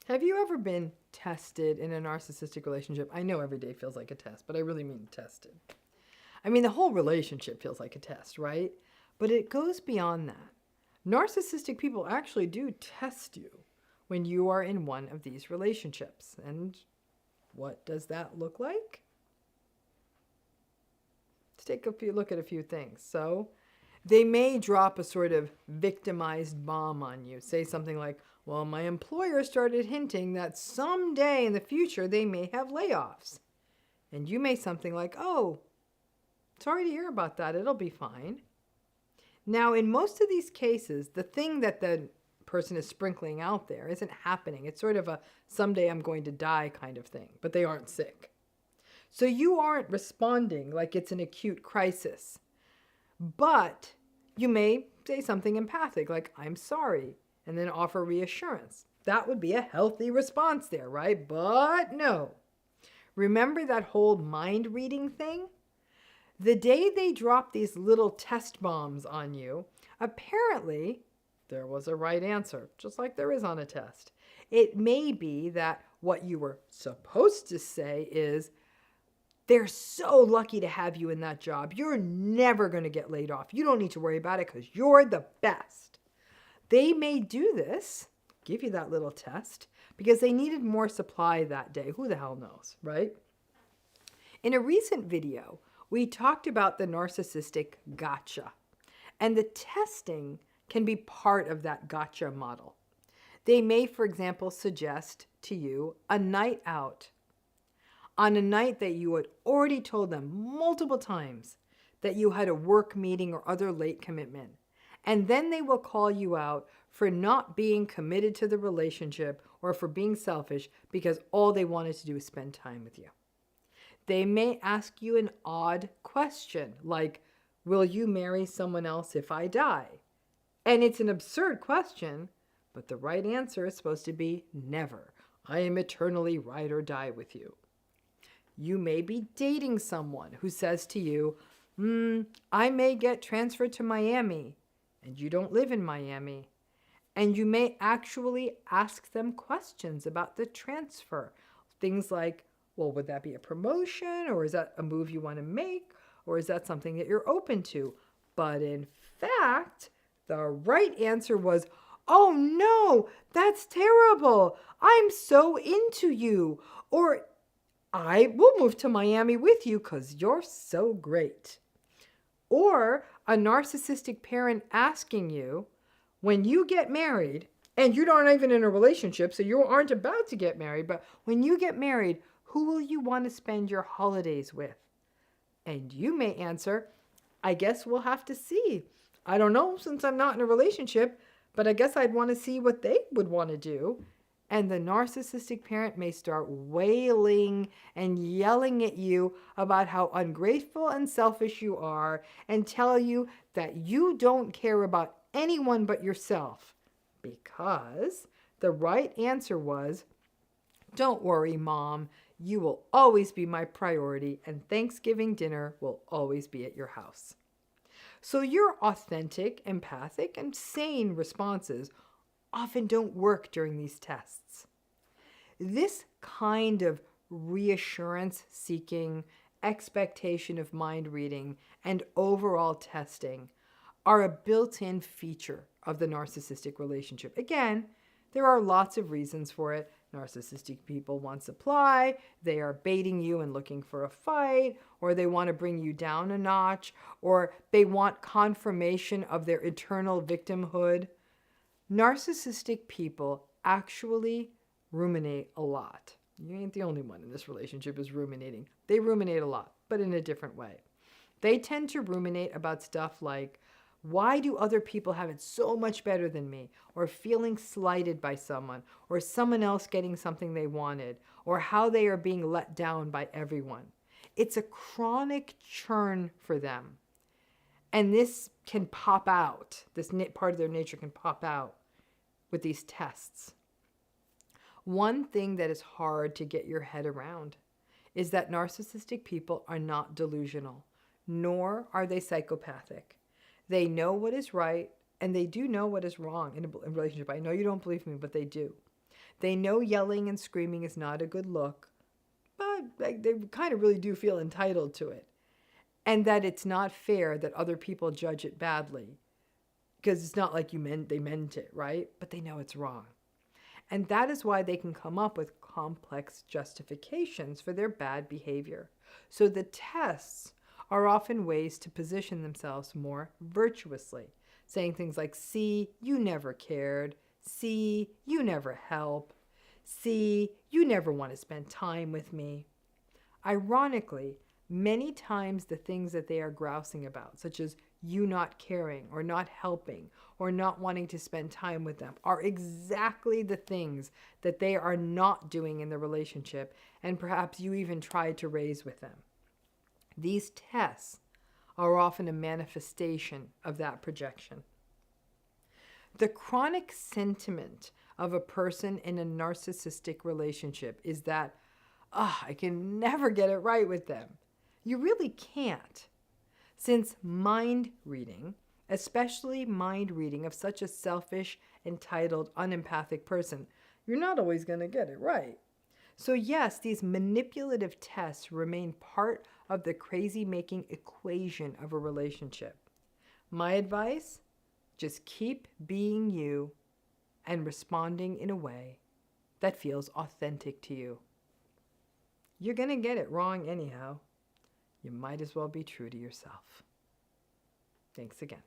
Have you ever been tested in a narcissistic relationship? I know every day feels like a test, but I really mean tested. I mean, the whole relationship feels like a test, right? But it goes beyond that. Narcissistic people actually do test you when you are in one of these relationships. And what does that look like? Let's take a look at a few things. So, they may drop a sort of victimized bomb on you. Say something like, well, my employer started hinting that someday in the future they may have layoffs. And you may something like, oh, sorry to hear about that. It'll be fine. Now, in most of these cases, the thing that the person is sprinkling out there isn't happening. It's sort of a someday I'm going to die kind of thing, but they aren't sick. So you aren't responding like it's an acute crisis. But you may say something empathic like, I'm sorry, and then offer reassurance. That would be a healthy response there, right? But no. Remember that whole mind reading thing? The day they drop these little test bombs on you, apparently there was a right answer, just like there is on a test. It may be that what you were supposed to say is, they're so lucky to have you in that job. You're never going to get laid off. You don't need to worry about it because you're the best. They may do this, give you that little test, because they needed more supply that day. Who the hell knows, right? In a recent video, we talked about the narcissistic gotcha. And the testing can be part of that gotcha model. They may, for example, suggest to you a night out on a night that you had already told them multiple times that you had a work meeting or other late commitment. And then they will call you out for not being committed to the relationship or for being selfish because all they wanted to do was spend time with you. They may ask you an odd question like, will you marry someone else if I die? And it's an absurd question, but the right answer is supposed to be never. I am eternally ride or die with you. You may be dating someone who says to you, I may get transferred to Miami, and you don't live in Miami. And you may actually ask them questions about the transfer. Things like, well, would that be a promotion? Or is that a move you want to make? Or is that something that you're open to? But in fact, the right answer was, oh no, that's terrible. I'm so into you. Or I will move to Miami with you because you're so great. Or a narcissistic parent asking you, when you get married, and you aren't even in a relationship, so you aren't about to get married, but when you get married, who will you want to spend your holidays with? And you may answer, I guess we'll have to see. I don't know, since I'm not in a relationship, but I guess I'd want to see what they would want to do. And the narcissistic parent may start wailing and yelling at you about how ungrateful and selfish you are and tell you that you don't care about anyone but yourself. Because the right answer was, don't worry, Mom, you will always be my priority and Thanksgiving dinner will always be at your house. So your authentic, empathic, and sane responses often don't work during these tests. This kind of reassurance seeking, expectation of mind reading, and overall testing are a built-in feature of the narcissistic relationship. Again, there are lots of reasons for it. Narcissistic people want supply, they are baiting you and looking for a fight, or they want to bring you down a notch, or they want confirmation of their eternal victimhood. Narcissistic people actually ruminate a lot. You ain't the only one in this relationship is ruminating. They ruminate a lot, but in a different way. They tend to ruminate about stuff like, why do other people have it so much better than me? Or feeling slighted by someone, or someone else getting something they wanted, or how they are being let down by everyone. It's a chronic churn for them. And this can pop out. This part of their nature can pop out with these tests. One thing that is hard to get your head around is that narcissistic people are not delusional, nor are they psychopathic. They know what is right, and they do know what is wrong in a relationship. I know you don't believe me, but they do. They know yelling and screaming is not a good look, but they kind of really do feel entitled to it. And that it's not fair that other people judge it badly, because it's not like they meant it, right? But they know it's wrong. And that is why they can come up with complex justifications for their bad behavior. So the tests are often ways to position themselves more virtuously, saying things like, see, you never cared. See, you never help. See, you never want to spend time with me. Ironically, many times the things that they are grousing about, such as you not caring or not helping or not wanting to spend time with them, are exactly the things that they are not doing in the relationship, and perhaps you even tried to raise with them. These tests are often a manifestation of that projection. The chronic sentiment of a person in a narcissistic relationship is that, I can never get it right with them. You really can't. Since mind reading, especially mind reading of such a selfish, entitled, unempathic person, you're not always going to get it right. So yes, these manipulative tests remain part of the crazy-making equation of a relationship. My advice? Just keep being you and responding in a way that feels authentic to you. You're going to get it wrong anyhow. You might as well be true to yourself. Thanks again.